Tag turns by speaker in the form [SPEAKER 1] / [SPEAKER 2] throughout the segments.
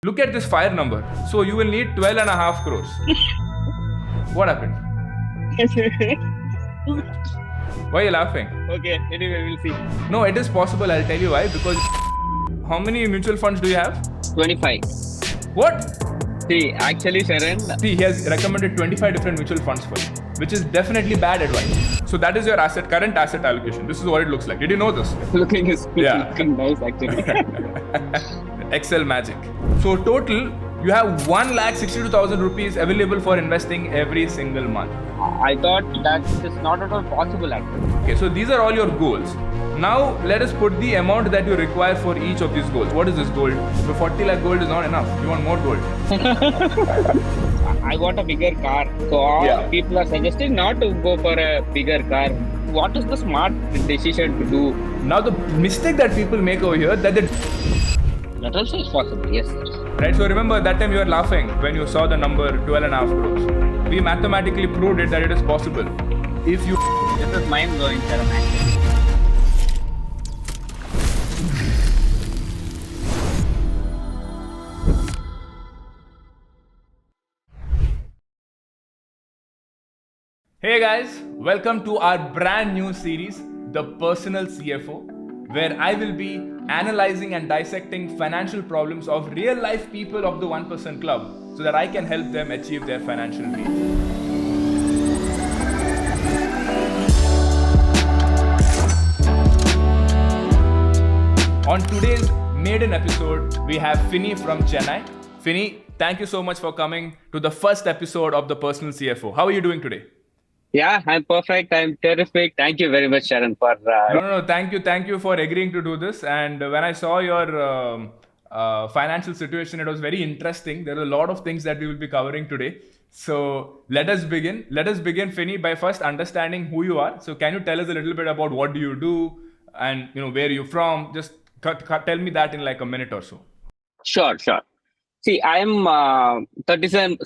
[SPEAKER 1] Look at this fire number. So you will need 12.5 crores. What happened? Why are you laughing?
[SPEAKER 2] Okay, anyway, we'll see.
[SPEAKER 1] No, it is possible. I'll tell you why. Because how many mutual funds do you have?
[SPEAKER 2] 25.
[SPEAKER 1] What?
[SPEAKER 2] See, actually, Sharon,
[SPEAKER 1] See, he has recommended 25 different mutual funds for you, which is definitely bad advice. So that is your current asset allocation. This is what it looks like. Did you know this?
[SPEAKER 2] looking
[SPEAKER 1] Yeah.
[SPEAKER 2] nice actually.
[SPEAKER 1] Excel magic. So total, you have 1,62,000 rupees available for investing every single month.
[SPEAKER 2] I thought that is not at all possible actually.
[SPEAKER 1] Okay, so these are all your goals. Now let us put the amount that you require for each of these goals. What is this gold? So 40 lakh gold is not enough. You want more gold.
[SPEAKER 2] I want a bigger car. So all
[SPEAKER 1] Yeah.
[SPEAKER 2] people are suggesting not to go for a bigger car. What is the smart decision to do?
[SPEAKER 1] Now the mistake that people make over here that they
[SPEAKER 2] That also is possible, yes.
[SPEAKER 1] right. So remember that time you were laughing when you saw the number 12.5 crores. We mathematically proved it that it is possible. If you
[SPEAKER 2] This is mind blowing, Sharon.
[SPEAKER 1] Hey guys, welcome to our brand new series, The Personal CFO, where I will be analyzing and dissecting financial problems of real life people of the 1% Club so that I can help them achieve their financial dreams. On today's maiden episode, we have Finney from Chennai. Finney, thank you so much for coming to the first episode of The Personal CFO. How are you doing today?
[SPEAKER 2] Yeah, I'm perfect. I'm terrific. Thank you very much, Sharon, for
[SPEAKER 1] No. Thank you for agreeing to do this. And when I saw your financial situation, it was very interesting. There are a lot of things that we will be covering today. So let us begin. Let us begin, Finney, by first understanding who you are. So can you tell us a little bit about what do you do, and where you're from? Just tell me that in like a minute or so.
[SPEAKER 2] Sure. See, I'm 37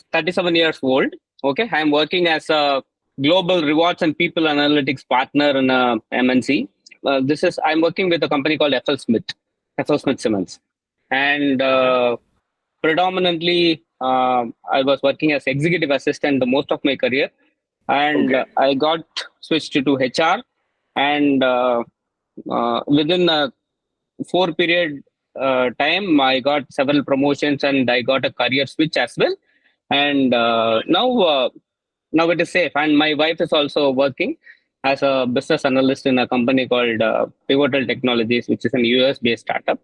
[SPEAKER 2] years old. Okay, I'm working as a global rewards and people analytics partner in a MNC. I'm working with a company called FL Smith Simmons, and predominantly I was working as executive assistant the most of my career, and
[SPEAKER 1] Okay.
[SPEAKER 2] I got switched to HR, and within a 4 period time, I got several promotions and I got a career switch as well. And now it is safe. And my wife is also working as a business analyst in a company called Pivotal Technologies, which is an US-based startup.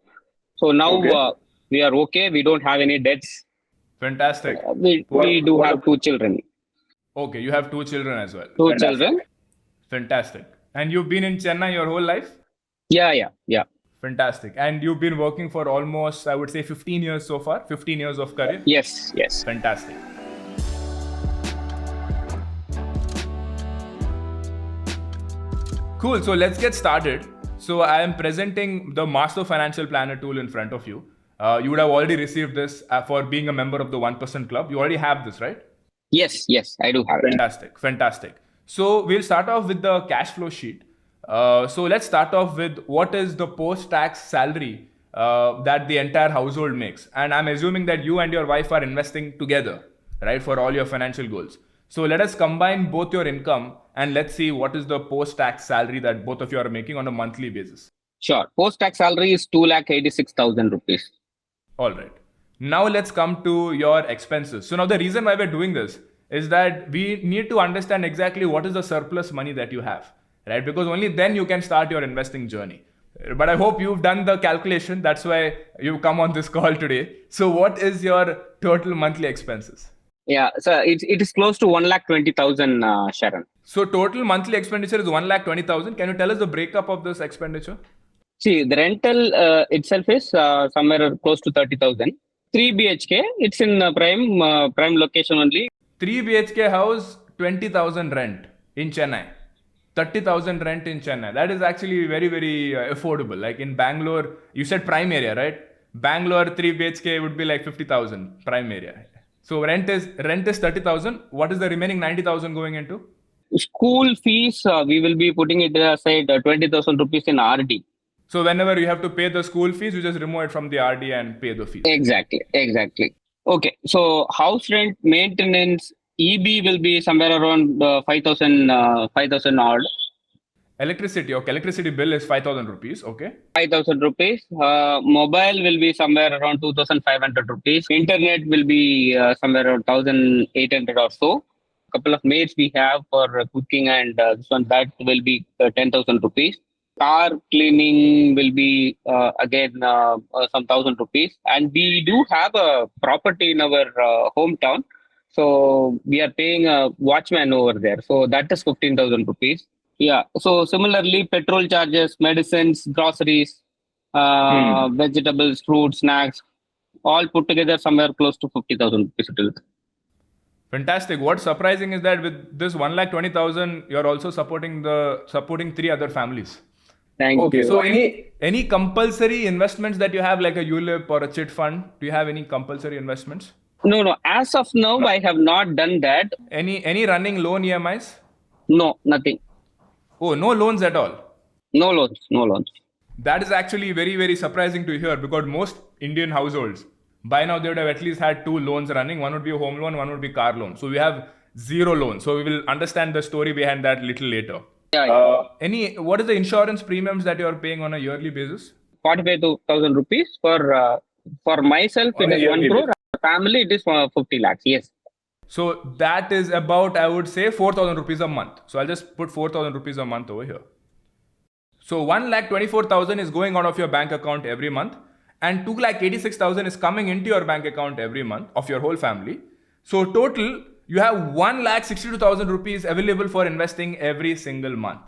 [SPEAKER 2] So now
[SPEAKER 1] Okay.
[SPEAKER 2] we are okay. We don't have any debts.
[SPEAKER 1] Fantastic.
[SPEAKER 2] We do have 2 children.
[SPEAKER 1] Okay, you have 2 children as well.
[SPEAKER 2] Two
[SPEAKER 1] Fantastic.
[SPEAKER 2] children.
[SPEAKER 1] Fantastic. And you've been in Chennai your whole life?
[SPEAKER 2] Yeah.
[SPEAKER 1] Fantastic. And you've been working for almost, I would say, 15 years so far. 15 years of career.
[SPEAKER 2] Yes.
[SPEAKER 1] Fantastic. Cool. So let's get started. So I am presenting the Master Financial Planner tool in front of you. You would have already received this for being a member of the 1% Club. You already have this, right?
[SPEAKER 2] Yes. I do have it.
[SPEAKER 1] Fantastic. So we'll start off with the cash flow sheet. So let's start off with what is the post-tax salary that the entire household makes. And I'm assuming that you and your wife are investing together, right, for all your financial goals. So let us combine both your income and let's see what is the post-tax salary that both of you are making on a monthly basis.
[SPEAKER 2] Sure. Post-tax salary is 2,86,000 rupees.
[SPEAKER 1] All right. Now let's come to your expenses. So now the reason why we're doing this is that we need to understand exactly what is the surplus money that you have, right? Because only then you can start your investing journey. But I hope you've done the calculation. That's why you've come on this call today. So what is your total monthly expenses?
[SPEAKER 2] Yeah, so it is close to 1,20,000, Sharon.
[SPEAKER 1] So total monthly expenditure is 1,20,000. Can you tell us the breakup of this expenditure?
[SPEAKER 2] See, the rental itself is somewhere close to 30,000. 3 BHK, it's in prime location only.
[SPEAKER 1] 3 BHK house, 20,000 rent in Chennai. 30,000 rent in Chennai. That is actually very, very affordable. Like in Bangalore, you said prime area, right? Bangalore 3 BHK would be like 50,000 prime area. So rent is 30,000. What is the remaining 90,000 going into?
[SPEAKER 2] School fees, we will be putting it aside 20,000 rupees in RD.
[SPEAKER 1] So whenever you have to pay the school fees, you just remove it from the RD and pay the fees.
[SPEAKER 2] Exactly. Okay, so house rent, maintenance, EB will be somewhere around 5,000 odd.
[SPEAKER 1] Electricity, okay. Electricity bill is 5,000 rupees, okay.
[SPEAKER 2] 5,000 rupees. Mobile will be somewhere around 2,500 rupees. Internet will be somewhere around 1,800 or so. Couple of maids we have for cooking, and this one that will be 10,000 rupees. Car cleaning will be again some 1,000 rupees. And we do have a property in our hometown. So we are paying a watchman over there. So that is 15,000 rupees. Yeah. So similarly, petrol charges, medicines, groceries, vegetables, fruits, snacks, all put together somewhere close to 50,000 rupees. It will.
[SPEAKER 1] Fantastic. What's surprising is that with this 1,20,000, you're also supporting 3 other families.
[SPEAKER 2] Thank you.
[SPEAKER 1] So any compulsory investments that you have, like a ULIP or a chit fund? Do you have any compulsory investments?
[SPEAKER 2] No. As of now, I have not done that.
[SPEAKER 1] Any running loan EMIs?
[SPEAKER 2] No, nothing.
[SPEAKER 1] Oh, no loans at all?
[SPEAKER 2] No loans.
[SPEAKER 1] That is actually very, very surprising to hear, because most Indian households, by now they would have at least had 2 loans running. One would be a home loan, one would be car loan. So we have 0 loans. So we will understand the story behind that little later.
[SPEAKER 2] Yeah.
[SPEAKER 1] What is the insurance premiums that you are paying on a yearly basis?
[SPEAKER 2] 45,000 rupees for myself.
[SPEAKER 1] On
[SPEAKER 2] It
[SPEAKER 1] a
[SPEAKER 2] is
[SPEAKER 1] yearly
[SPEAKER 2] 1 crore. Family, it is 50 lakhs. Yes.
[SPEAKER 1] So that is about, I would say, 4,000 rupees a month. So I'll just put 4,000 rupees a month over here. So 1,24,000 is going out of your bank account every month, and 2,86,000 is coming into your bank account every month of your whole family. So total, you have 1,62,000 rupees available for investing every single month.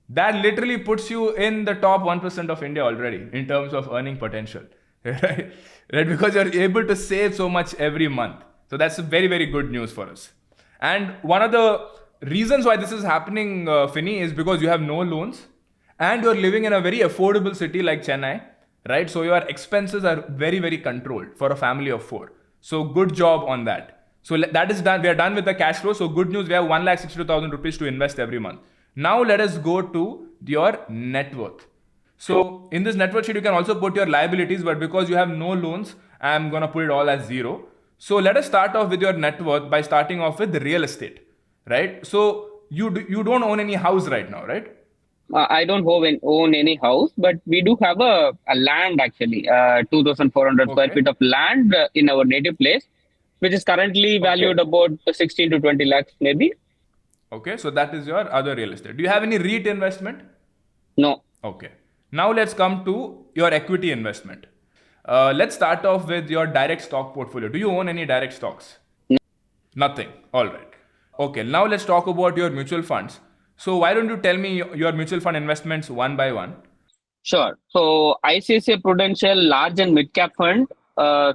[SPEAKER 1] That literally puts you in the top 1% of India already in terms of earning potential, right? Because you're able to save so much every month. So that's very, very good news for us. And one of the reasons why this is happening, Finney, is because you have no loans and you're living in a very affordable city like Chennai, right? So your expenses are very, very controlled for a family of 4. So good job on that. So that is done. We are done with the cash flow. So good news, we have 1,62,000 rupees to invest every month. Now let us go to your net worth. So in this net worth sheet, you can also put your liabilities, but because you have no loans, I'm going to put it all as 0. So let us start off with your net worth by starting off with real estate, right? So you don't own any house right now, right?
[SPEAKER 2] I don't own any house, but we do have a land actually, 2,400 square feet of land in our native place, which is currently valued about 16 to 20 lakhs maybe.
[SPEAKER 1] Okay, so that is your other real estate. Do you have any REIT investment?
[SPEAKER 2] No.
[SPEAKER 1] Okay. Now let's come to your equity investment. Let's start off with your direct stock portfolio. Do you own any direct stocks?
[SPEAKER 2] No.
[SPEAKER 1] Nothing. All right. Okay, now let's talk about your mutual funds. So why don't you tell me your mutual fund investments one by one?
[SPEAKER 2] Sure. So ICICI Prudential Large and Mid Cap Fund,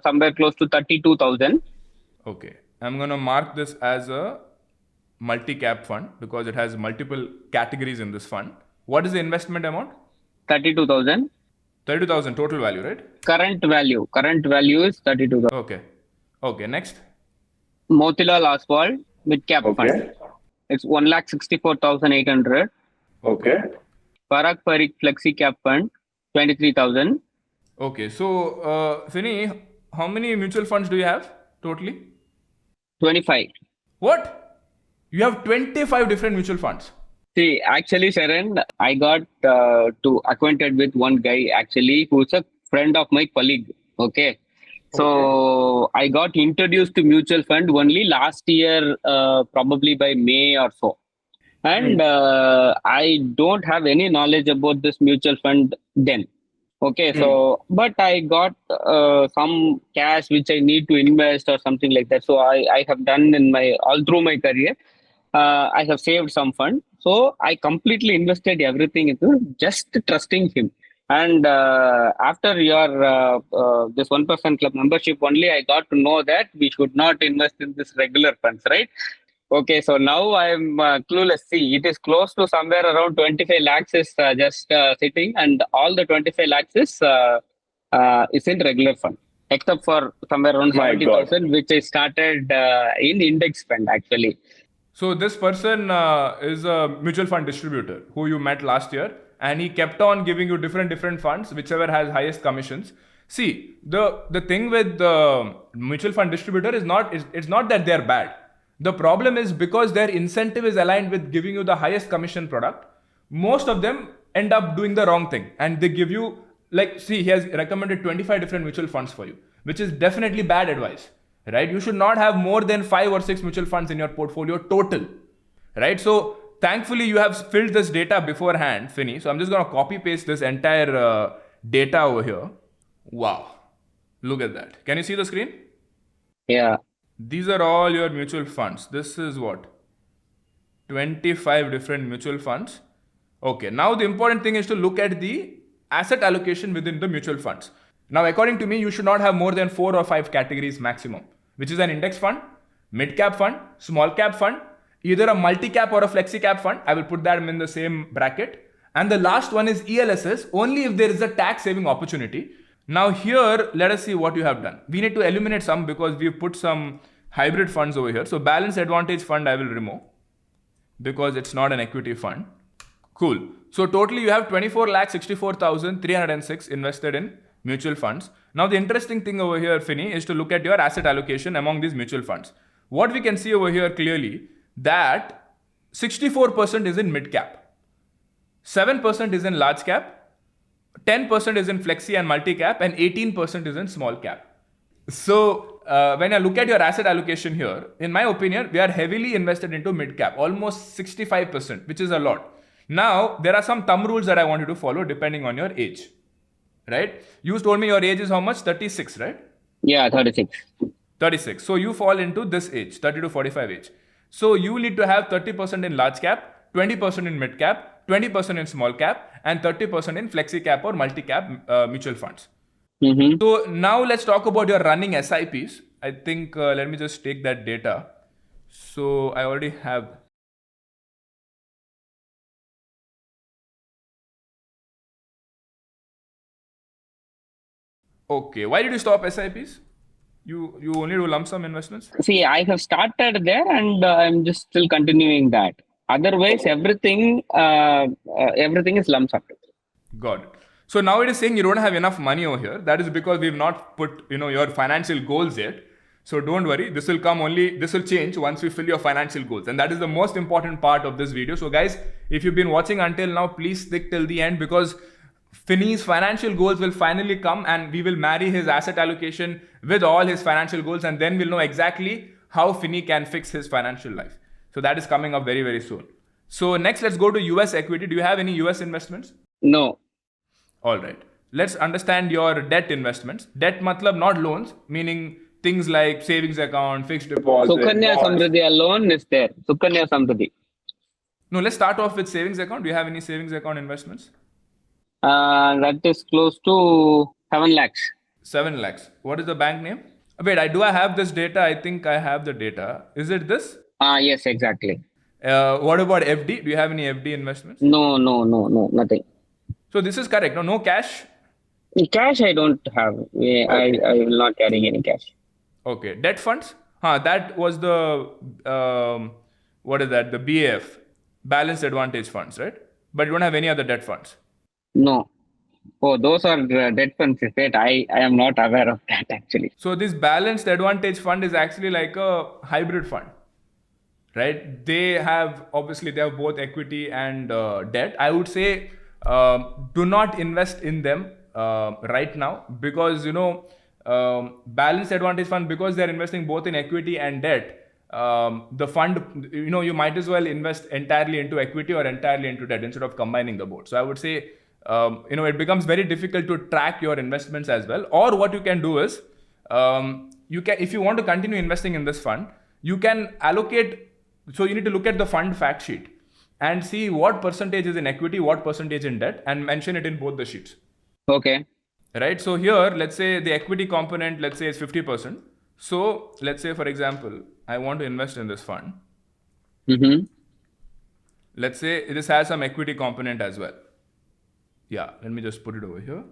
[SPEAKER 2] somewhere close to 32,000.
[SPEAKER 1] Okay. I'm going to mark this as a multi-cap fund because it has multiple categories in this fund. What is the investment amount?
[SPEAKER 2] 32,000.
[SPEAKER 1] 32,000 total value, right?
[SPEAKER 2] Current value is 32,000.
[SPEAKER 1] Okay, next.
[SPEAKER 2] Motilal Oswal Mid Cap Fund. It's 1,64,800.
[SPEAKER 1] Okay.
[SPEAKER 2] Parag Parikh Flexi Cap Fund, 23,000.
[SPEAKER 1] Okay, so Finney, how many mutual funds do you have totally?
[SPEAKER 2] 25.
[SPEAKER 1] What? You have 25 different mutual funds?
[SPEAKER 2] See, actually, Sharon, I got acquainted with one guy actually who's a friend of my colleague. Okay. So I got introduced to mutual fund only last year, probably by May or so. And I don't have any knowledge about this mutual fund then. Okay, so, but I got some cash which I need to invest or something like that. So I have done all through my career. I have saved some fund. So I completely invested everything into just trusting him. And after your this 1% club membership only, I got to know that we should not invest in this regular funds, right? Okay, so now I'm clueless. See, it is close to somewhere around 25 lakhs is just sitting, and all the 25 lakhs is in regular fund, except for somewhere around 70,000, which I started in index fund actually.
[SPEAKER 1] So this person is a mutual fund distributor who you met last year, and he kept on giving you different funds, whichever has highest commissions. See, the thing with the mutual fund distributor is it's not that they're bad. The problem is because their incentive is aligned with giving you the highest commission product, most of them end up doing the wrong thing, and they give you, like, see, he has recommended 25 different mutual funds for you, which is definitely bad advice, right? You should not have more than 5 or 6 mutual funds in your portfolio total, right? So thankfully you have filled this data beforehand, Finney. So I'm just going to copy paste this entire data over here. Wow, look at that. Can you see the screen?
[SPEAKER 2] Yeah.
[SPEAKER 1] These are all your mutual funds. This is what? 25 different mutual funds. Okay, now the important thing is to look at the asset allocation within the mutual funds. Now, according to me, you should not have more than 4 or 5 categories maximum, which is an index fund, mid-cap fund, small-cap fund, either a multi-cap or a flexi-cap fund. I will put them in the same bracket. And the last one is ELSS, only if there is a tax-saving opportunity. Now here, let us see what you have done. We need to eliminate some because we've put some hybrid funds over here. So balanced advantage fund I will remove because it's not an equity fund. Cool. So totally you have 24,64,306 invested in mutual funds. Now the interesting thing over here, Finney, is to look at your asset allocation among these mutual funds. What we can see over here clearly that 64% is in mid cap, 7% is in large cap, 10% is in flexi and multi-cap, and 18% is in small cap. So when I look at your asset allocation here, in my opinion, we are heavily invested into mid-cap, almost 65%, which is a lot. Now, there are some thumb rules that I want you to follow depending on your age, right? You told me your age is how much? 36, right?
[SPEAKER 2] Yeah, 36.
[SPEAKER 1] 36. So you fall into this age, 30 to 45 age. So you need to have 30% in large cap, 20% in mid cap, 20% in small cap, and 30% in flexi cap or multi cap mutual funds.
[SPEAKER 2] Mm-hmm.
[SPEAKER 1] So now let's talk about your running SIPs. I think let me just take that data. So I already have. Okay, why did you stop SIPs? You only do lump sum investments?
[SPEAKER 2] See, I have started there and I'm just still continuing that. Otherwise, everything is lump sum.
[SPEAKER 1] Got it. So now it is saying you don't have enough money over here. That is because we've not put your financial goals yet. So don't worry. This will change once we fill your financial goals, and that is the most important part of this video. So guys, if you've been watching until now, please stick till the end because Finney's financial goals will finally come, and we will marry his asset allocation with all his financial goals, and then we'll know exactly how Finney can fix his financial life. So that is coming up very, very soon. So next, let's go to US equity. Do you have any US investments?
[SPEAKER 2] No.
[SPEAKER 1] All right. Let's understand your debt investments. Debt matlab not loans, meaning things like savings account, fixed deposit.
[SPEAKER 2] Sukanya Samriddhi alone is there. Sukanya Samriddhi.
[SPEAKER 1] No, let's start off with savings account. Do you have any savings account investments?
[SPEAKER 2] That is close to 7 lakhs.
[SPEAKER 1] 7 lakhs. What is the bank name? Wait, I have this data. I think I have the data. Is it this?
[SPEAKER 2] Yes, exactly.
[SPEAKER 1] What about FD? Do you have any FD investments?
[SPEAKER 2] No, nothing.
[SPEAKER 1] So this is correct. No cash?
[SPEAKER 2] Cash I don't have. I will not carry any cash.
[SPEAKER 1] Okay. Debt funds? That was the, what is that? The BAF, Balanced Advantage Funds, right? But you don't have any other debt funds?
[SPEAKER 2] No. Oh, those are debt funds, is it? I am not aware of that actually.
[SPEAKER 1] So this Balanced Advantage Fund is actually like a hybrid fund, right? They have both equity and debt. I would say do not invest in them right now because Balanced Advantage Fund, because they're investing both in equity and debt, the fund, you might as well invest entirely into equity or entirely into debt instead of combining the both. So I would say it becomes very difficult to track your investments as well. Or what you can do is if you want to continue investing in this fund, you can allocate. So you need to look at the fund fact sheet and see what percentage is in equity, what percentage in debt, and mention it in both the sheets.
[SPEAKER 2] Okay.
[SPEAKER 1] Right. So here, let's say the equity component, let's say is 50%. So let's say, for example, I want to invest in this fund.
[SPEAKER 2] Mm-hmm.
[SPEAKER 1] Let's say this has some equity component as well. Yeah, let me just put it over here.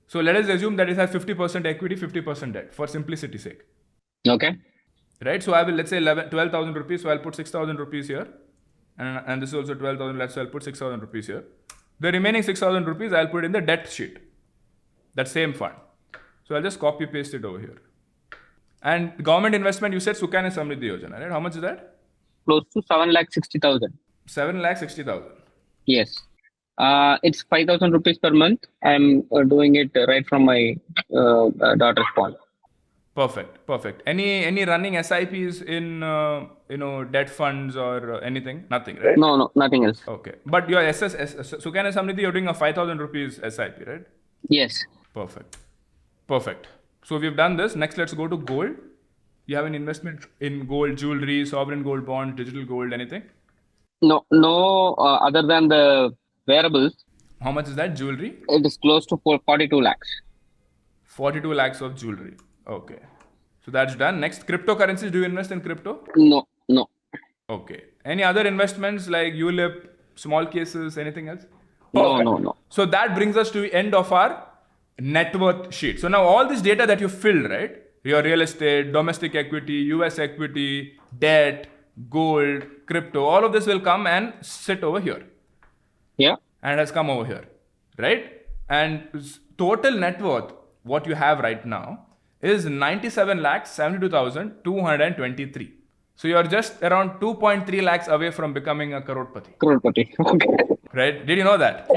[SPEAKER 1] So let us assume that it has 50% equity, 50% debt for simplicity's sake.
[SPEAKER 2] Okay.
[SPEAKER 1] Right. So I will, let's say 12,000 rupees. So I'll put 6,000 rupees here. And this is also 12,000. So I'll put 6,000 rupees here. The remaining 6,000 rupees I'll put in the debt sheet. That same fund. So I'll just copy paste it over here. And government investment, you said Sukhana Samriddhi Yojana, right? How much is that?
[SPEAKER 2] Close to 7,60,000.
[SPEAKER 1] 7,60,000.
[SPEAKER 2] Yes. It's 5,000 rupees per month. I'm doing it right from my daughter's phone.
[SPEAKER 1] Perfect. Any running SIPs in debt funds or anything? Nothing, right?
[SPEAKER 2] No, nothing else.
[SPEAKER 1] Okay. But your Sukhana Samriddhi, you're doing a 5,000 rupees SIP, right?
[SPEAKER 2] Yes.
[SPEAKER 1] Perfect. So we've done this. Next, let's go to gold. You have an investment in gold, jewelry, sovereign gold bond, digital gold, anything?
[SPEAKER 2] No, other than the wearables.
[SPEAKER 1] How much is that jewelry?
[SPEAKER 2] It is close to 42 lakhs.
[SPEAKER 1] 42 lakhs of jewelry. Okay. So that's done. Next, cryptocurrencies. Do you invest in crypto?
[SPEAKER 2] No.
[SPEAKER 1] Okay. Any other investments like ULIP, small cases, anything else?
[SPEAKER 2] No.
[SPEAKER 1] So that brings us to the end of our net worth sheet. So now all this data that you filled, right? Your real estate, domestic equity, US equity, debt, gold, crypto, all of this will come and sit over here.
[SPEAKER 2] Yeah.
[SPEAKER 1] And has come over here, right? And total net worth, what you have right now, is 97,72,223. So you're just around 2.3 lakhs away from becoming a crorepati.
[SPEAKER 2] Crorepati. Okay.
[SPEAKER 1] Right? Did you know that?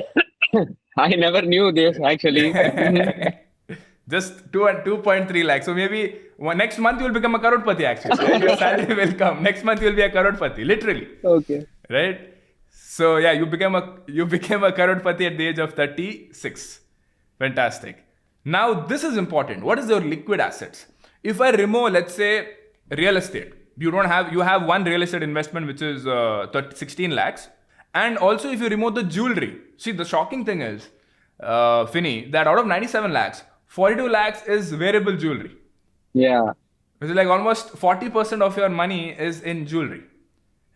[SPEAKER 2] I never knew this actually.
[SPEAKER 1] Just 2.3 lakhs. So maybe next month you will become a crorepati actually. Right? Your salary will come. Next month you will be a crorepati, literally.
[SPEAKER 2] Okay.
[SPEAKER 1] Right? So yeah, you became a crorepati at the age of 36. Fantastic. Now this is important. What is your liquid assets? If I remove, let's say, real estate, you have one real estate investment which is 16 lakhs, and also if you remove the jewelry, see the shocking thing is, Finney, that out of 97 lakhs, 42 lakhs is wearable jewelry.
[SPEAKER 2] Yeah.
[SPEAKER 1] Which is like almost 40% of your money is in jewelry.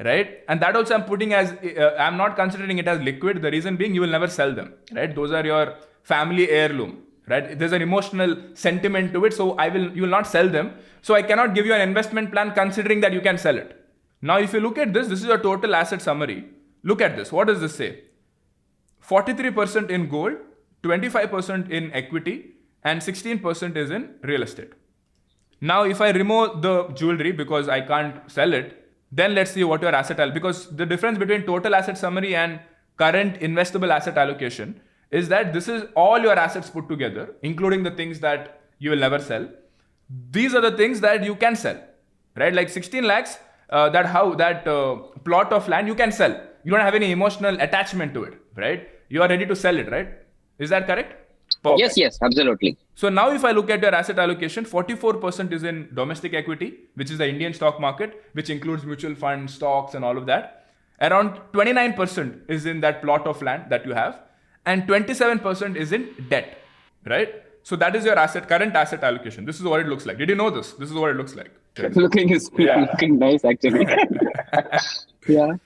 [SPEAKER 1] Right? And that also I'm putting as, I'm not considering it as liquid. The reason being you will never sell them. Right? Those are your family heirloom. Right? There's an emotional sentiment to it. So you will not sell them. So I cannot give you an investment plan considering that you can sell it. Now, if you look at this is your total asset summary. Look at this. What does this say? 43% in gold, 25% in equity, and 16% is in real estate. Now, if I remove the jewelry because I can't sell it, then let's see what your asset because the difference between total asset summary and current investable asset allocation is that this is all your assets put together, including the things that you will never sell. These are the things that you can sell, right? Like 16 lakhs, that plot of land you can sell. You don't have any emotional attachment to it, right? You are ready to sell it, right? Is that correct?
[SPEAKER 2] Perfect. Yes, absolutely.
[SPEAKER 1] So now if I look at your asset allocation, 44% is in domestic equity, which is the Indian stock market, which includes mutual funds, stocks, and all of that. Around 29% is in that plot of land that you have, and 27% is in debt, right? So that is your current asset allocation. This is what it looks like. Did you know this? This is what it looks like.
[SPEAKER 2] Looking nice, actually. Yeah.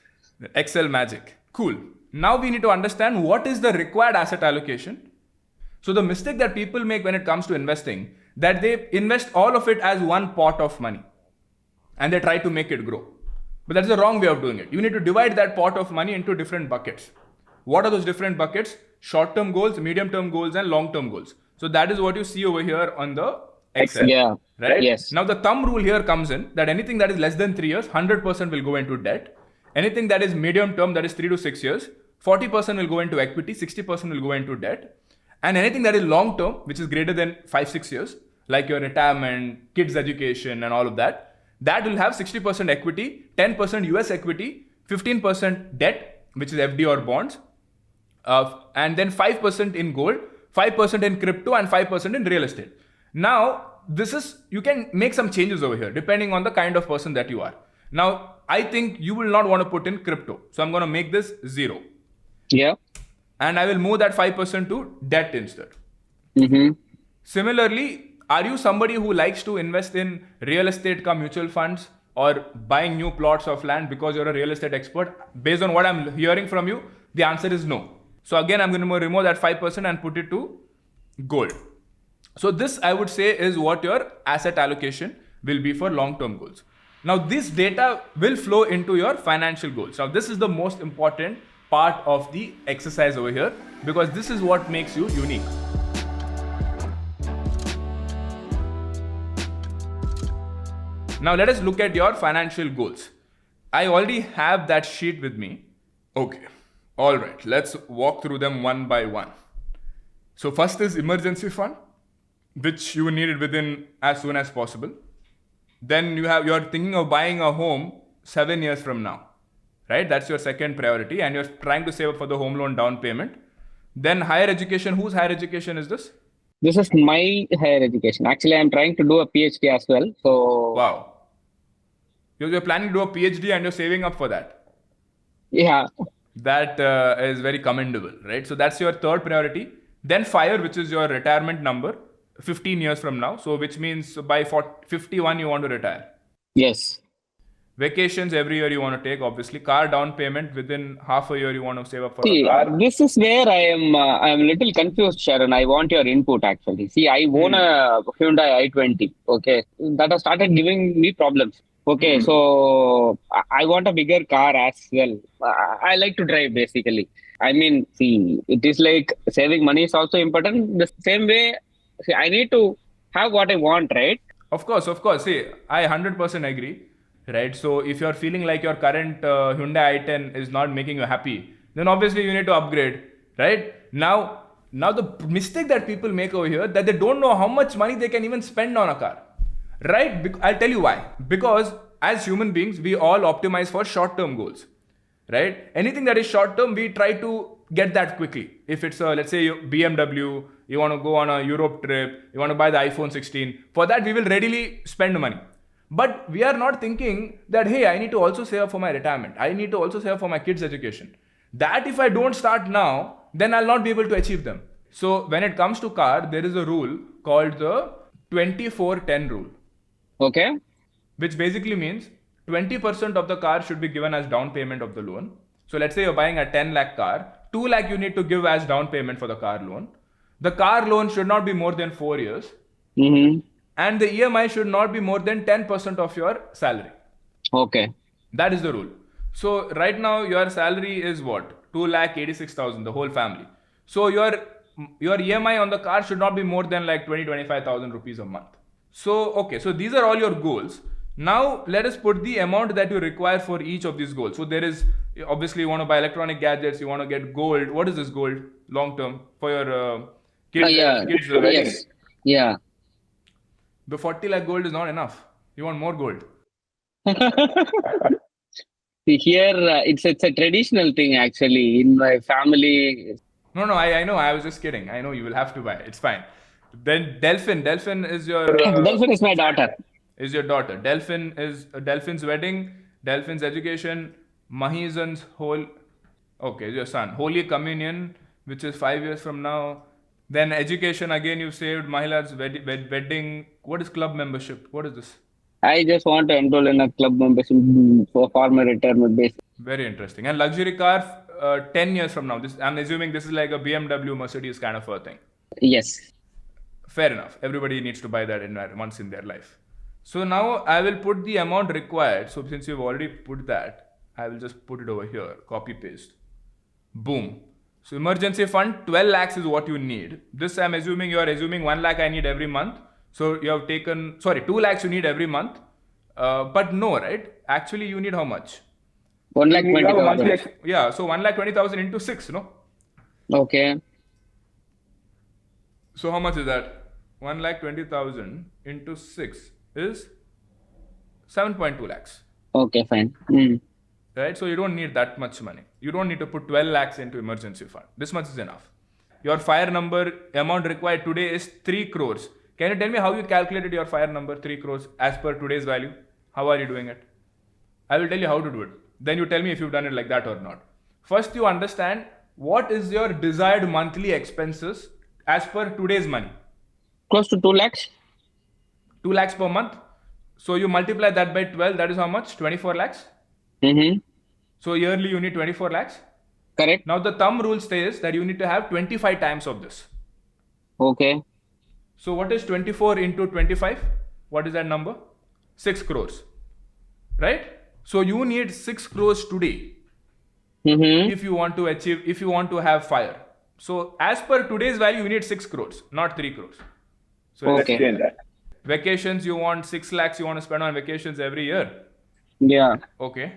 [SPEAKER 1] Excel magic. Cool. Now we need to understand what is the required asset allocation. So the mistake that people make when it comes to investing, that they invest all of it as one pot of money and they try to make it grow. But that's the wrong way of doing it. You need to divide that pot of money into different buckets. What are those different buckets? Short-term goals, medium-term goals, and long-term goals. So that is what you see over here on the Excel.
[SPEAKER 2] Yeah.
[SPEAKER 1] Right?
[SPEAKER 2] Yes.
[SPEAKER 1] Now the thumb rule here comes in that anything that is less than 3 years, 100% will go into debt. Anything that is medium-term, that is 3 to 6 years, 40% will go into equity, 60% will go into debt. And anything that is long term, which is greater than 5-6 years, like your retirement, kids' education, and all of that, that will have 60% equity, 10% US equity, 15% debt, which is FD or bonds, and then 5% in gold, 5% in crypto, and 5% in real estate. Now, you can make some changes over here depending on the kind of person that you are. Now, I think you will not want to put in crypto. So I'm going to make this 0.
[SPEAKER 2] Yeah.
[SPEAKER 1] And I will move that 5% to debt instead.
[SPEAKER 2] Mm-hmm.
[SPEAKER 1] Similarly, are you somebody who likes to invest in real estate mutual funds or buying new plots of land because you're a real estate expert? Based on what I'm hearing from you, the answer is no. So again, I'm going to remove that 5% and put it to gold. So this, I would say, is what your asset allocation will be for long-term goals. Now, this data will flow into your financial goals. Now, this is the most important part of the exercise over here, because this is what makes you unique. Now let us look at your financial goals. I already have that sheet with me. Okay. All right. Let's walk through them one by one. So first is emergency fund, which you need it within as soon as possible. Then you're thinking of buying a home 7 years from now, right? That's your second priority, and you're trying to save up for the home loan down payment. Then higher education. Whose higher education is this?
[SPEAKER 2] This is my higher education. Actually, I'm trying to do a PhD as well. So
[SPEAKER 1] Wow. You're planning to do a PhD and you're saving up for that.
[SPEAKER 2] yeah,
[SPEAKER 1] That is very commendable, right? So that's your third priority. Then FIRE, which is your retirement number, 15 years from now. So which means by 51 you want to retire.
[SPEAKER 2] yes.
[SPEAKER 1] Vacations every year you want to take, obviously. Car down payment within half a year you want to save up for
[SPEAKER 2] See,
[SPEAKER 1] a car.
[SPEAKER 2] this is where I'm a little confused, Sharon. I want your input actually. See, I own a Hyundai i20. Okay, that has started giving me problems. Okay, so I want a bigger car as well. I like to drive basically. I mean, see, it is like saving money is also important. The same way, see, I need to have what I want, right?
[SPEAKER 1] Of course. See, I 100% agree, right? So if you're feeling like your current Hyundai i10 is not making you happy, then obviously you need to upgrade, right? Now the mistake that people make over here, that they don't know how much money they can even spend on a car, right? I'll tell you why. Because as human beings, we all optimize for short-term goals, right? Anything that is short-term, we try to get that quickly. If it's let's say BMW, you want to go on a Europe trip, you want to buy the iPhone 16, for that we will readily spend money. But we are not thinking that, hey, I need to also save up for my retirement. I need to also save up for my kids' education. That if I don't start now, then I'll not be able to achieve them. So when it comes to car, there is a rule called the 24-10 rule.
[SPEAKER 2] Okay.
[SPEAKER 1] Which basically means 20% of the car should be given as down payment of the loan. So let's say you're buying a 10 lakh car, 2 lakh you need to give as down payment for the car loan. The car loan should not be more than 4 years.
[SPEAKER 2] Mm-hmm.
[SPEAKER 1] And the EMI should not be more than 10% of your salary.
[SPEAKER 2] Okay.
[SPEAKER 1] That is the rule. So right now your salary is what? 2,86,000, the whole family. So your EMI on the car should not be more than like 25,000 rupees a month. So, okay, so these are all your goals. Now let us put the amount that you require for each of these goals. So there is, obviously you want to buy electronic gadgets, you want to get gold. What is this gold long term for your kids? Kids
[SPEAKER 2] Yes. Yeah.
[SPEAKER 1] The 40 lakh gold is not enough. You want more gold.
[SPEAKER 2] See, here it's a traditional thing actually in my family.
[SPEAKER 1] No, I know. I was just kidding. I know you will have to buy. It's fine. Then Delphin is your
[SPEAKER 2] Delphin is my daughter.
[SPEAKER 1] Is your daughter. Delphin is Delphin's wedding, Delphin's education, Mahizan's your son. Holy Communion, which is 5 years from now. Then education, again you've saved. Mahila's wedding. What is club membership? What is this?
[SPEAKER 2] I just want to enroll in a club membership for my retirement base.
[SPEAKER 1] Very interesting. And luxury car, 10 years from now. I'm assuming this is like a BMW, Mercedes kind of a thing.
[SPEAKER 2] Yes.
[SPEAKER 1] Fair enough. Everybody needs to buy that once in their life. So now I will put the amount required. So since you've already put that, I will just put it over here. Copy paste. Boom. So emergency fund, 12 lakhs is what you need. This I'm assuming you are assuming 1 lakh I need every month. So you have taken, 2 lakhs you need every month. But no, right? Actually you need how much?
[SPEAKER 2] 1,20,000.
[SPEAKER 1] Yeah, so 1,20,000 into 6, no?
[SPEAKER 2] Okay.
[SPEAKER 1] So how much is that? 1,20,000 into 6 is 7.2 lakhs.
[SPEAKER 2] Okay, fine.
[SPEAKER 1] Right? So you don't need that much money. You don't need to put 12 lakhs into emergency fund. This much is enough. Your FIRE number amount required today is 3 crores. Can you tell me how you calculated your FIRE number 3 crores as per today's value? How are you doing it? I will tell you how to do it. Then you tell me if you've done it like that or not. First, you understand what is your desired monthly expenses as per today's money.
[SPEAKER 2] Close to 2 lakhs.
[SPEAKER 1] 2 lakhs per month. So you multiply that by 12, that is how much? 24 lakhs.
[SPEAKER 2] Mm-hmm.
[SPEAKER 1] So yearly you need 24 lakhs.
[SPEAKER 2] Correct.
[SPEAKER 1] Now the thumb rule says that you need to have 25 times of this.
[SPEAKER 2] Okay.
[SPEAKER 1] So what is 24 into 25? What is that number? 6 crores. Right? So you need 6 crores today.
[SPEAKER 2] Mm-hmm.
[SPEAKER 1] if you want to have fire. So as per today's value, you need 6 crores, not 3 crores. So let's
[SPEAKER 2] Okay.
[SPEAKER 1] change that. Vacations, you want 6 lakhs you want to spend on vacations every year.
[SPEAKER 2] Yeah.
[SPEAKER 1] Okay.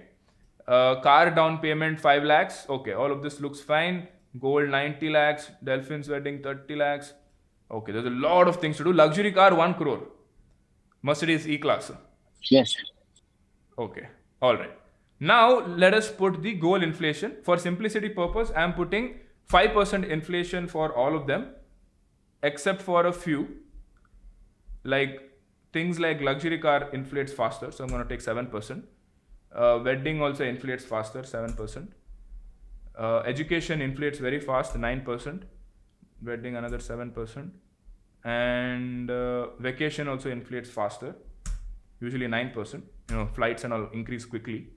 [SPEAKER 1] Car down payment 5 lakhs. Okay, all of this looks fine. Gold 90 lakhs. Delphin's wedding 30 lakhs. Okay, there's a lot of things to do. Luxury car 1 crore. Mercedes E-Class.
[SPEAKER 2] Yes.
[SPEAKER 1] Okay, all right. Now let us put the goal inflation. For simplicity purpose, I am putting 5% inflation for all of them, except for a few. Like things like luxury car inflates faster, so I'm going to take 7%. Wedding also inflates faster, 7%. Education inflates very fast, 9%. Wedding another 7%. And vacation also inflates faster, usually 9%. Flights and all increase quickly.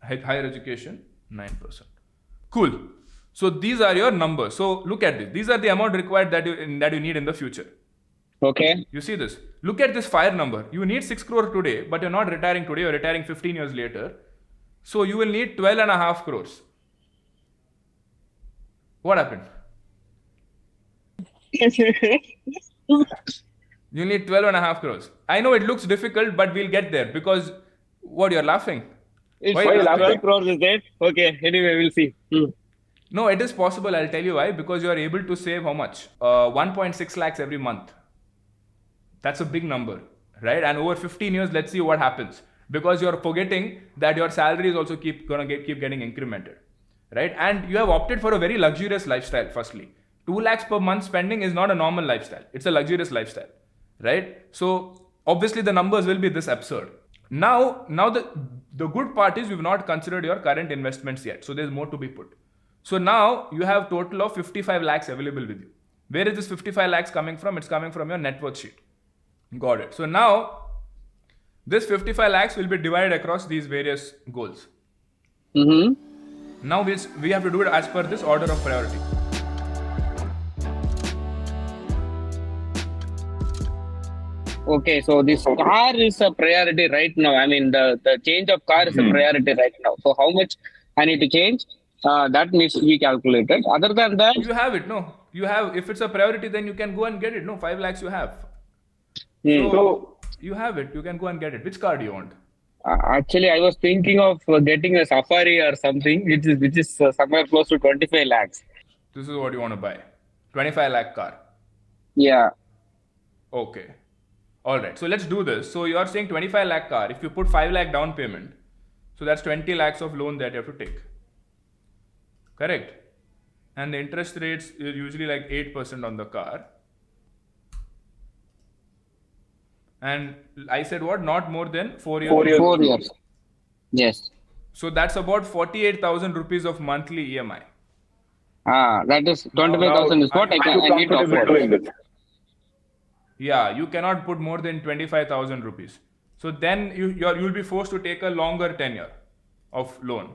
[SPEAKER 1] Higher education, 9%. Cool. So these are your numbers. So look at this. These are the amount required that you need in the future.
[SPEAKER 2] Okay.
[SPEAKER 1] You see this? Look at this fire number. You need 6 crore today, but you're not retiring today, you're retiring 15 years later. So you will need 12.5 crores. What happened? You need 12.5 crores. I know it looks difficult, but we'll get there because what, you're laughing?
[SPEAKER 2] It's
[SPEAKER 1] Why are you laughing?
[SPEAKER 2] 12 crores, is it? Okay. Anyway, we'll see.
[SPEAKER 1] No, it is possible. I'll tell you why. Because you are able to save how much? 1.6 lakhs every month. That's a big number, right? And over 15 years, let's see what happens. Because you're forgetting that your salary is also keep getting incremented, right? And you have opted for a very luxurious lifestyle. Firstly, 2 lakhs per month spending is not a normal lifestyle. It's a luxurious lifestyle, right? So obviously the numbers will be this absurd. Now the good part is we've not considered your current investments yet. So there's more to be put. So now you have total of 55 lakhs available with you. Where is this 55 lakhs coming from? It's coming from your net worth sheet. Got it. So now this 55 lakhs will be divided across these various goals.
[SPEAKER 2] Mm-hmm.
[SPEAKER 1] Now we have to do it as per this order of priority.
[SPEAKER 2] Okay, so this car is a priority right now. I mean, the change of car is a priority right now. So how much I need to change? That needs to be calculated. Other than that,
[SPEAKER 1] You have it, no? You have, if it's a priority, then you can go and get it. No, 5 lakhs you have. So you have it. You can go and get it. Which car do you want?
[SPEAKER 2] actually, I was thinking of getting a Safari or something, which is somewhere close to 25 lakhs.
[SPEAKER 1] This is what you want to buy. 25 lakh car.
[SPEAKER 2] Yeah.
[SPEAKER 1] Okay. All right. So let's do this. So you are saying 25 lakh car. If you put 5 lakh down payment, so that's 20 lakhs of loan that you have to take. Correct. And the interest rates is usually like 8% on the car. And I said what? Not more than 4 years.
[SPEAKER 2] 4 years. Yes.
[SPEAKER 1] So that's about 48,000 rupees of monthly EMI.
[SPEAKER 2] That is 25,000 is what I need to afford.
[SPEAKER 1] Yeah, you cannot put more than 25,000 rupees. So then you'll be forced to take a longer tenure of loan,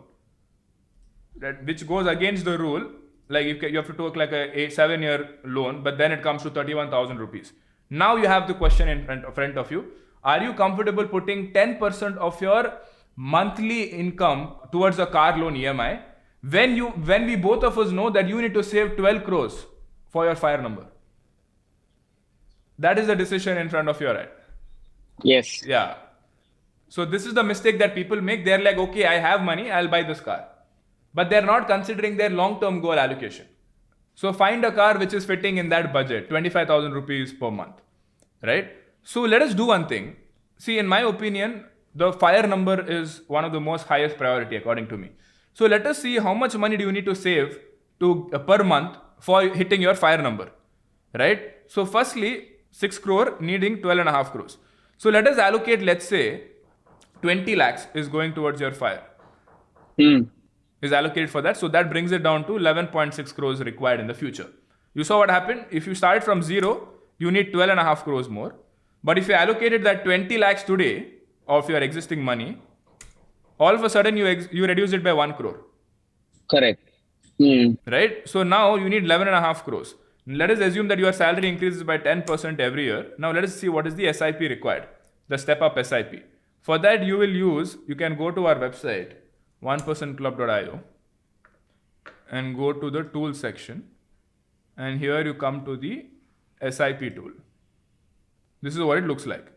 [SPEAKER 1] which goes against the rule. Like you have to take like a 7-year loan, but then it comes to 31,000 rupees. Now you have the question in front of you. Are you comfortable putting 10% of your monthly income towards a car loan EMI when we both of us know that you need to save 12 crores for your fire number? That is the decision in front of your head.
[SPEAKER 2] Yes.
[SPEAKER 1] Yeah. So this is the mistake that people make. They're like, okay, I have money, I'll buy this car. But they're not considering their long-term goal allocation. So find a car which is fitting in that budget, 25,000 rupees per month, right? So let us do one thing. See, in my opinion, the fire number is one of the most highest priority according to me. So let us see how much money do you need to save per month for hitting your fire number, right? So firstly, 6 crore needing 12.5 crores. So let us allocate, let's say, 20 lakhs is going towards your fire. Is allocated for that. So that brings it down to 11.6 crores required in the future. You saw what happened? If you started from zero, you need 12.5 crores more. But if you allocated that 20 lakhs today of your existing money, all of a sudden you reduce it by 1 crore.
[SPEAKER 2] Correct.
[SPEAKER 1] Right? So now you need 11.5 crores. Let us assume that your salary increases by 10% every year. Now let us see what is the SIP required, the step up SIP. For that you can go to our website, 1%club.io. and go to the tool section. And here you come to the SIP tool. This is what it looks like.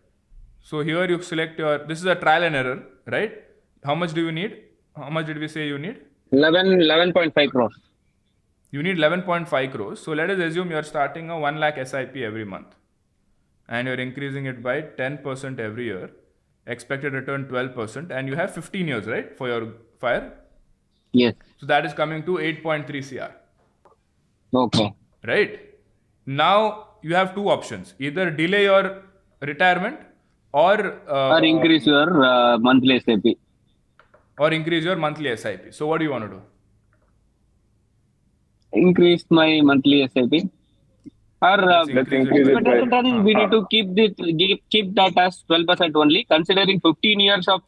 [SPEAKER 1] So here you select this is a trial and error, right? How much do you need? How much did we say you need?
[SPEAKER 2] 11.5 crores.
[SPEAKER 1] You need 11.5 crores. So let us assume you're starting a 1 lakh SIP every month and you're increasing it by 10% every year. Expected return 12%, and you have 15 years, right, for your fire?
[SPEAKER 2] Yes.
[SPEAKER 1] So that is coming to 8.3 CR.
[SPEAKER 2] Okay.
[SPEAKER 1] Right? Now you have two options: either delay your retirement or
[SPEAKER 2] increase your monthly SIP.
[SPEAKER 1] Or increase your monthly SIP. So what do you want to do?
[SPEAKER 2] Increase my monthly SIP. Or
[SPEAKER 1] increase it
[SPEAKER 2] expected return, we need to keep that as 12% only. Considering 15 years of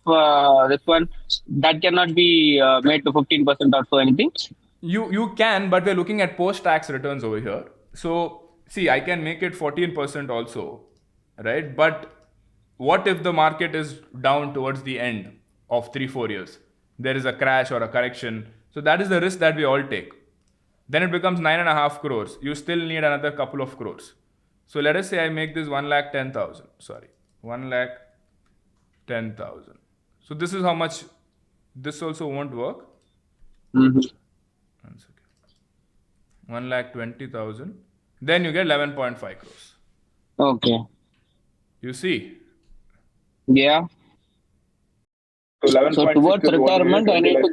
[SPEAKER 2] this one, that cannot be made to 15% or so anything.
[SPEAKER 1] You can, but we're looking at post-tax returns over here. So see, I can make it 14% also, right? But what if the market is down towards the end of 3-4 years? There is a crash or a correction. So that is the risk that we all take. Then it becomes 9.5 crores. You still need another couple of crores. So let us say I make this 1,10,000. Sorry, 1,10,000. So this is how much. This also won't work.
[SPEAKER 2] Mm-hmm.
[SPEAKER 1] 1,20,000. Then you get 11.5 crores.
[SPEAKER 2] Okay.
[SPEAKER 1] You see?
[SPEAKER 2] Yeah. So towards retirement, I need to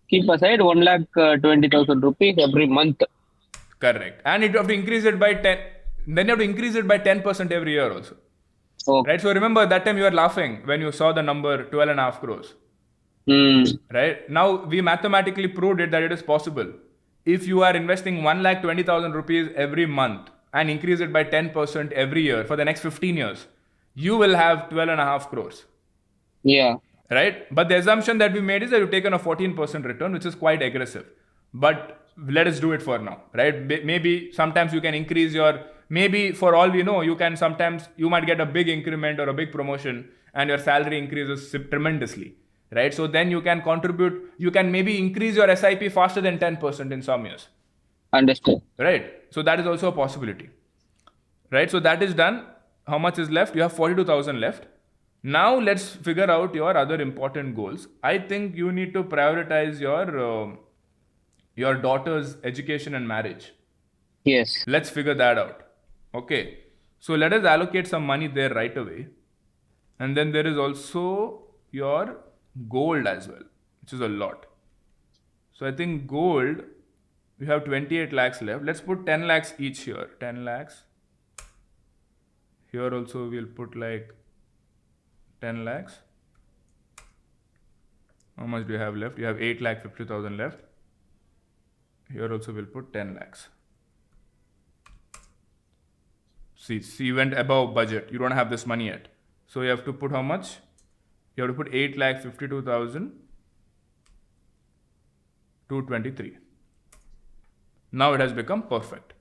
[SPEAKER 2] keep aside 1,20,000 rupees every month.
[SPEAKER 1] Correct. And you have to increase it by 10. Then you have to increase it by 10% every year also.
[SPEAKER 2] Okay.
[SPEAKER 1] Right? So remember that time you were laughing when you saw the number 12.5 crores. Right? Now we mathematically proved it that it is possible. If you are investing 1,20,000 rupees every month and increase it by 10% every year for the next 15 years, you will have 12.5 crores.
[SPEAKER 2] Yeah.
[SPEAKER 1] Right? But the assumption that we made is that you've taken a 14% return, which is quite aggressive. But let us do it for now, right? Maybe sometimes you can increase maybe for all we know, you might get a big increment or a big promotion and your salary increases tremendously, right? So then you can contribute, you can maybe increase your SIP faster than 10% in some years.
[SPEAKER 2] Understood.
[SPEAKER 1] Right? So that is also a possibility, right? So that is done. How much is left? You have 42,000 left. Now let's figure out your other important goals. I think you need to prioritize your daughter's education and marriage.
[SPEAKER 2] Yes.
[SPEAKER 1] Let's figure that out. Okay. So let us allocate some money there right away. And then there is also your gold as well, which is a lot. So I think gold, we have 28 lakhs left. Let's put 10 lakhs each here. 10 lakhs. Here also we'll put like 10 lakhs. How much do you have left? You have 8,50,000 left. Here also we'll put 10 lakhs. See, you went above budget. You don't have this money yet. So you have to put how much? You have to put 8,52,223. Now it has become perfect.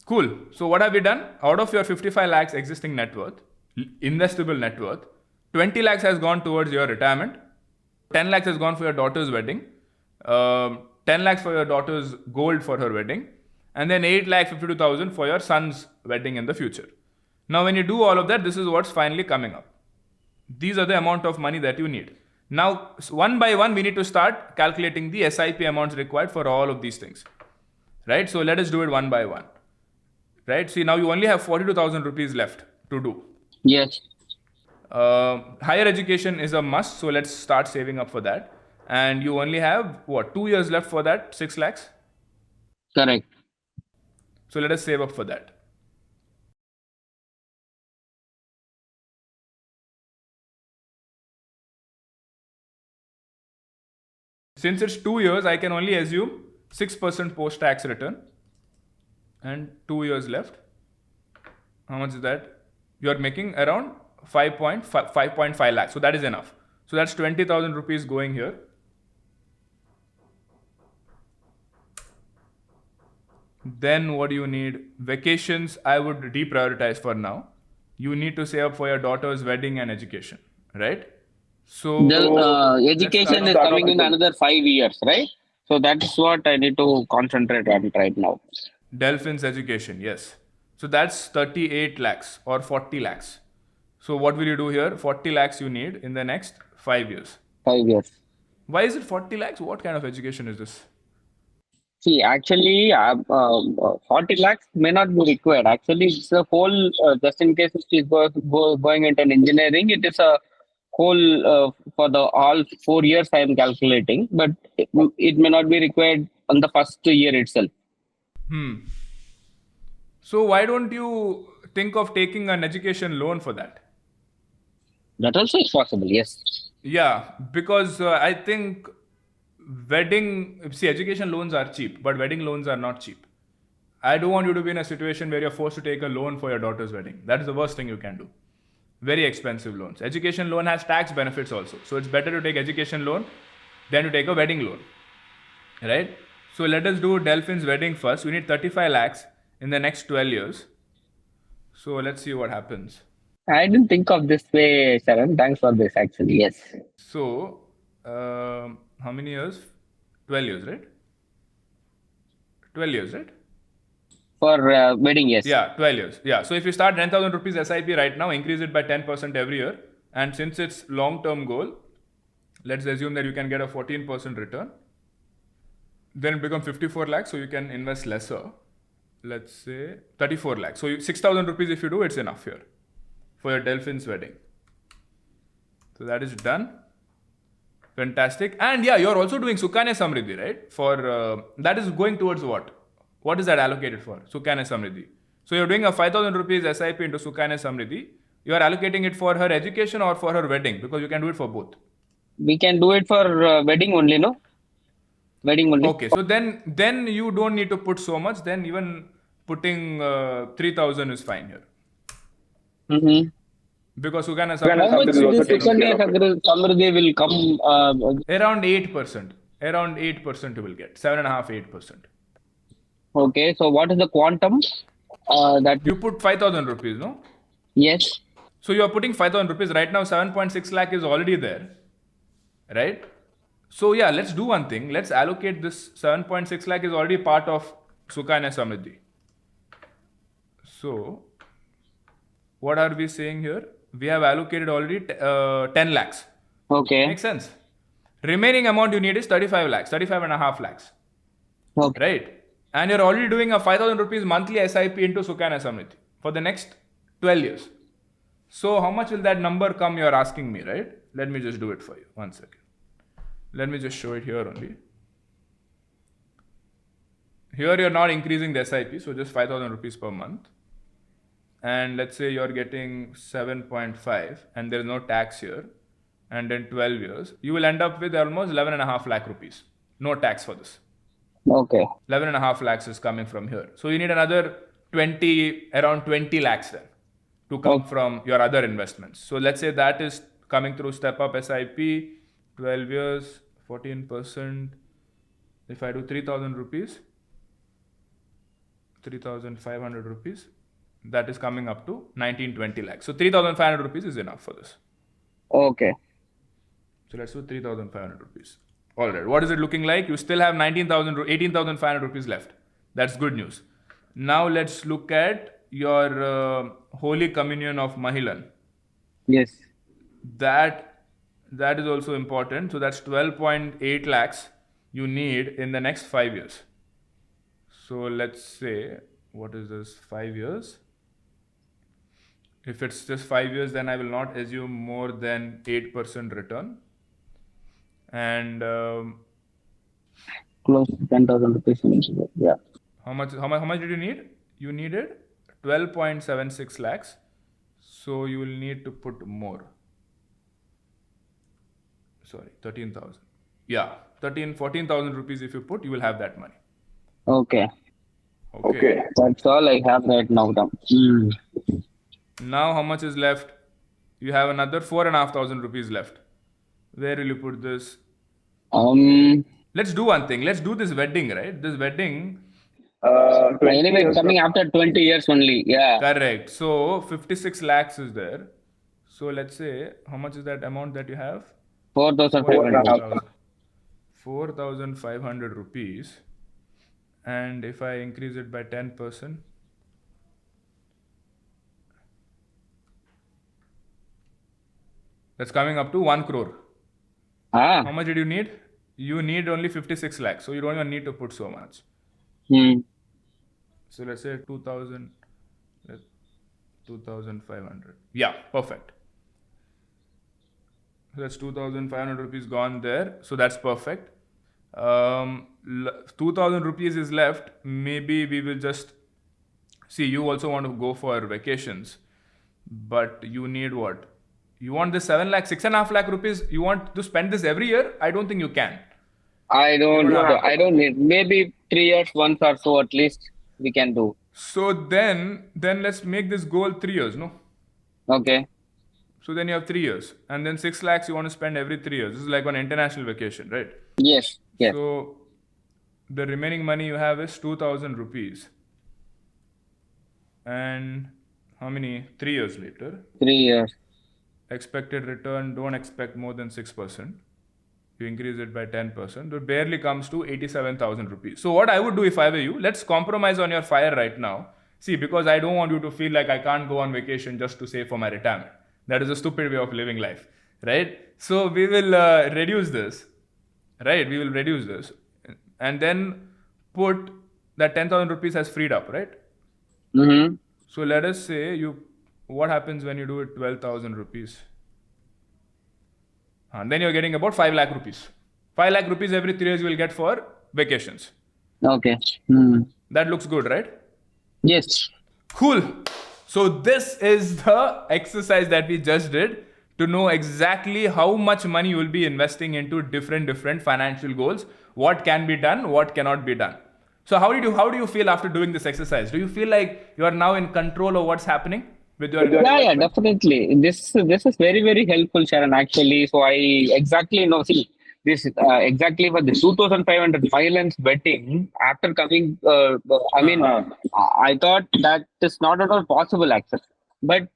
[SPEAKER 1] Cool. So what have we done? Out of your 55 lakhs existing net worth, investable net worth, 20 lakhs has gone towards your retirement, 10 lakhs has gone for your daughter's wedding, 10 lakhs for your daughter's gold for her wedding, and then 8,52,000 for your son's wedding in the future. Now when you do all of that, this is what's finally coming up. These are the amount of money that you need. Now one by one we need to start calculating the SIP amounts required for all of these things. Right? So let us do it one by one. Right? See, now you only have 42,000 rupees left to do.
[SPEAKER 2] Yes.
[SPEAKER 1] Higher education is a must, so let's start saving up for that. And you only have 2 years left for that? 6 lakhs?
[SPEAKER 2] Correct.
[SPEAKER 1] So let us save up for that. Since it's 2 years, I can only assume 6% post-tax return and 2 years left. How much is that? You're making around 5.5 lakhs. So that is enough. So that's 20,000 rupees going here. Then what do you need? Vacations, I would deprioritize for now. You need to save up for your daughter's wedding and education, right? So
[SPEAKER 2] the education is coming in another 5 years, right? So that's what I need to concentrate on right now.
[SPEAKER 1] Delphin's education, yes. So that's 38 lakhs or 40 lakhs. So what will you do here? 40 lakhs you need in the next 5 years.
[SPEAKER 2] 5 years.
[SPEAKER 1] Why is it 40 lakhs? What kind of education is this?
[SPEAKER 2] See, actually, 40 lakhs may not be required. Actually, it's a whole, just in case if she's going into an engineering, it is a whole for the all 4 years I am calculating, but it may not be required on the first year itself.
[SPEAKER 1] So why don't you think of taking an education loan for that?
[SPEAKER 2] That also is possible, yes.
[SPEAKER 1] Yeah, because I think education loans are cheap, but wedding loans are not cheap. I don't want you to be in a situation where you're forced to take a loan for your daughter's wedding. That is the worst thing you can do. Very expensive loans. Education loan has tax benefits also. So it's better to take education loan than to take a wedding loan. Right? So let us do Delphin's wedding first. We need 35 lakhs in the next 12 years. So let's see what happens.
[SPEAKER 2] I didn't think of this way, Sharon. Thanks for this, actually, yes.
[SPEAKER 1] So, how many years? 12 years, right? 12 years, right?
[SPEAKER 2] For wedding, yes.
[SPEAKER 1] Yeah, 12 years. Yeah. So if you start 10,000 rupees SIP right now, increase it by 10% every year. And since it's long-term goal, let's assume that you can get a 14% return. Then it becomes 54 lakhs, so you can invest lesser. Let's say 34 lakhs. So 6,000 rupees if you do, it's enough here for your Delphin's wedding. So that is done. Fantastic. And yeah, you're also doing Sukanya Samriddhi, right? For that is going towards what? What is that allocated for? Sukanya Samriddhi. So you're doing a 5,000 rupees SIP into Sukanya Samriddhi. You are allocating it for her education or for her wedding, because you can do it for both.
[SPEAKER 2] We can do it for wedding only, no? Wedding only.
[SPEAKER 1] Okay, so then you don't need to put so much. Then even putting 3,000 is fine here.
[SPEAKER 2] Mm-hmm.
[SPEAKER 1] Because Sukanya
[SPEAKER 2] How much
[SPEAKER 1] Samriddhi
[SPEAKER 2] Samriddhi will come?
[SPEAKER 1] Around 8%. Around 8% you will get. 7.5%, 8%.
[SPEAKER 2] Okay, so what is the quantum that
[SPEAKER 1] You put 5,000 rupees, no?
[SPEAKER 2] Yes.
[SPEAKER 1] So you are putting 5,000 rupees. Right now 7.6 lakh is already there. Right? So yeah, let's do one thing. Let's allocate this 7.6 lakh is already part of Sukanya Samriddhi. So what are we saying here? We have allocated already 10 lakhs.
[SPEAKER 2] Okay.
[SPEAKER 1] Makes sense. Remaining amount you need is 35 lakhs, 35.5 lakhs.
[SPEAKER 2] Okay.
[SPEAKER 1] Right? And you're already doing a 5,000 rupees monthly SIP into Sukanya Samriddhi for the next 12 years. So how much will that number come, you're asking me, right? Let me just do it for you. 1 second. Let me just show it here only. Here you're not increasing the SIP, so just 5,000 rupees per month. And let's say you're getting 7.5 and there's no tax here. And then 12 years, you will end up with almost 11.5 lakh rupees. No tax for this.
[SPEAKER 2] Okay.
[SPEAKER 1] 11.5 lakhs is coming from here. So you need another around 20 lakhs then to come from your other investments. So let's say that is coming through step up SIP, 12 years, 14%. If I do 3,000 rupees, 3,500 rupees, that is coming up to 19-20 lakhs. So 3,500 rupees is enough for this.
[SPEAKER 2] Okay.
[SPEAKER 1] So let's do 3,500 rupees. All right. What is it looking like? You still have 18,500 rupees left. That's good news. Now let's look at your Holy Communion of Mahilan.
[SPEAKER 2] Yes.
[SPEAKER 1] That is also important. So that's 12.8 lakhs you need in the next 5 years. So let's say, what is this, 5 years? If it's just 5 years, then I will not assume more than 8% return. And
[SPEAKER 2] close to 10,000 rupees. Yeah.
[SPEAKER 1] How much did you need? You needed 12.76 lakhs. So you will need to put more. Sorry, 13,000. Yeah, 14,000 rupees if you put, you will have that money.
[SPEAKER 2] Okay. That's all I have right now.
[SPEAKER 1] Now how much is left? You have another 4,500 rupees left. Where will you put this? Let's do one thing. Let's do this wedding, right? This wedding.
[SPEAKER 2] Anyway, it's coming after 20 years only. Yeah.
[SPEAKER 1] Correct. So 56 lakhs is there. So let's say, how much is that amount that you have?
[SPEAKER 2] 4,500.
[SPEAKER 1] 4,500 rupees, and if I increase it by 10%, that's coming up to 1 crore. How much did you need? You need only 56 lakhs, so you don't even need to put so much. So let's say 2,500. Yeah, perfect. So that's 2,500 rupees gone there. So that's perfect. 2,000 rupees is left. Maybe we will just see. You also want to go for vacations, but you need what? You want this 7 lakh, 6.5 lakh rupees. You want to spend this every year? I don't think you can.
[SPEAKER 2] I don't need. Maybe 3 years once or so at least we can do.
[SPEAKER 1] So then let's make this goal 3 years, no?
[SPEAKER 2] Okay.
[SPEAKER 1] So then you have 3 years, and then 6 lakhs you want to spend every 3 years. This is like an international vacation, right?
[SPEAKER 2] Yes.
[SPEAKER 1] So the remaining money you have is 2,000 rupees. And how many? 3 years later.
[SPEAKER 2] 3 years.
[SPEAKER 1] Expected return, don't expect more than 6%. You increase it by 10%. It barely comes to 87,000 rupees. So what I would do if I were you, let's compromise on your fire right now. See, because I don't want you to feel like I can't go on vacation just to save for my retirement. That is a stupid way of living life, right? So we will reduce this, right? We will reduce this and then put that 10,000 rupees has freed up, right? So let us say what happens when you do it 12,000 rupees? And then you're getting about 5 lakh rupees. 5 lakh rupees every 3 years you will get for vacations.
[SPEAKER 2] Okay.
[SPEAKER 1] That looks good, right?
[SPEAKER 2] Yes.
[SPEAKER 1] Cool. So this is the exercise that we just did to know exactly how much money you will be investing into different financial goals. What can be done, what cannot be done. So how do you feel after doing this exercise? Do you feel like you are now in control of what's happening with your
[SPEAKER 2] Yeah, definitely. This is very, very helpful, Sharon, actually. So I exactly know, see, this exactly for the 2,500 violence betting after coming, I thought that is not at all possible, actually. But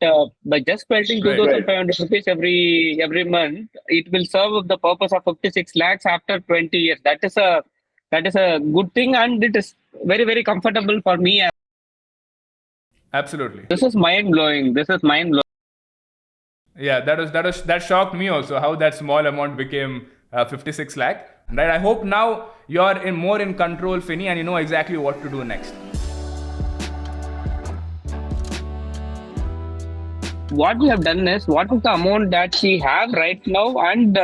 [SPEAKER 2] by just spending 2,500 rupees every month, it will serve the purpose of 56 lakhs after 20 years. That is a good thing, and it is very, very comfortable for me.
[SPEAKER 1] Absolutely.
[SPEAKER 2] This is mind blowing.
[SPEAKER 1] Yeah, that shocked me also, how that small amount became 56 lakh. Right? I hope now you're more in control, Finney, and you know exactly what to do next.
[SPEAKER 2] What we have done is, what is the amount that we have right now, and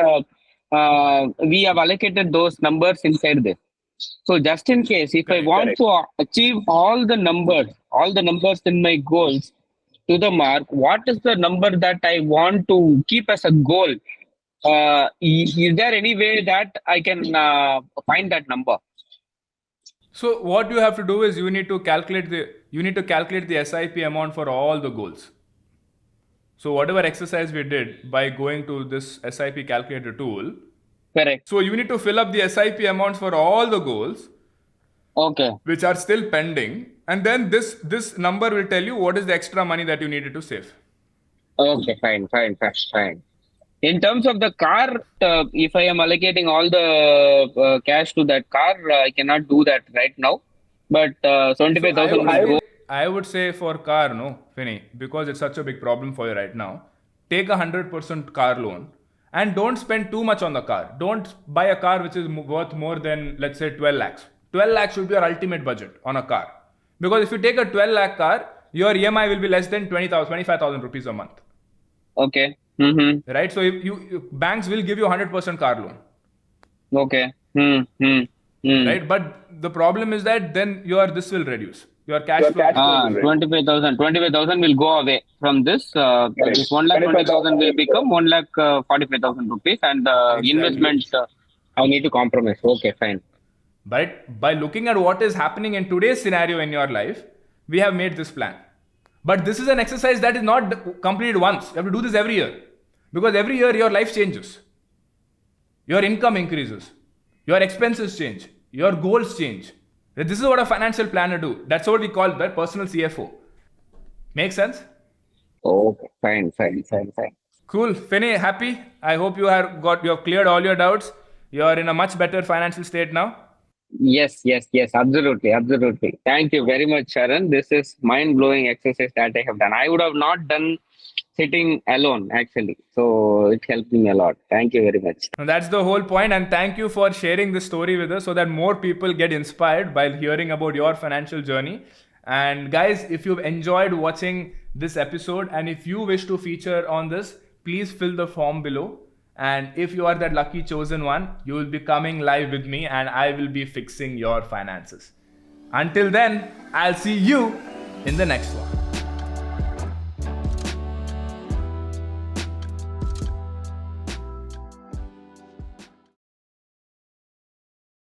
[SPEAKER 2] we have allocated those numbers inside this. So just in case, if I want to achieve all the numbers in my goals to the mark, what is the number that I want to keep as a goal? Is there any way that I can find that number?
[SPEAKER 1] So what you have to do is you need to calculate the SIP amount for all the goals. So whatever exercise we did by going to this SIP calculator tool.
[SPEAKER 2] Correct.
[SPEAKER 1] So you need to fill up the SIP amounts for all the goals.
[SPEAKER 2] Okay.
[SPEAKER 1] Which are still pending, and then this number will tell you what is the extra money that you needed to save.
[SPEAKER 2] Okay, fine. In terms of the car, if I am allocating all the cash to that car, I cannot do that right now. But 75,000 will go.
[SPEAKER 1] I would say for car, no, Finney, because it's such a big problem for you right now. Take 100% car loan and don't spend too much on the car. Don't buy a car which is worth more than, let's say, 12 lakhs. 12 lakhs should be your ultimate budget on a car. Because if you take a 12 lakh car, your EMI will be less than 25,000 rupees a month.
[SPEAKER 2] Okay.
[SPEAKER 1] Right? So if banks will give you 100% car loan.
[SPEAKER 2] Okay.
[SPEAKER 1] Right? But the problem is that then this will reduce. Your cash flow.
[SPEAKER 2] 25,000 will go away from this. This 1,20,000 will become 1,45,000 rupees, and investment I need to compromise. Okay, fine.
[SPEAKER 1] But by looking at what is happening in today's scenario in your life, we have made this plan. But this is an exercise that is not completed once. You have to do this every year. Because every year your life changes. Your income increases. Your expenses change. Your goals change. This is what a financial planner do. That's what we call the personal CFO. Make sense?
[SPEAKER 2] Okay, fine.
[SPEAKER 1] Cool. Finney, happy? I hope you have cleared all your doubts. you're in a much better financial state now?
[SPEAKER 2] Yes, yes, yes, absolutely, absolutely. Thank you very much, Sharon. This is mind-blowing exercise that I have done. I would have not done sitting alone actually, so it helped me a lot. Thank you very much.
[SPEAKER 1] And that's the whole point. And thank you for sharing this story with us so that more people get inspired by hearing about your financial journey. And guys, if you've enjoyed watching this episode and if you wish to feature on this, please fill the form below. And if you are that lucky chosen one, you will be coming live with me and I will be fixing your finances. Until then, I'll see you in the next one.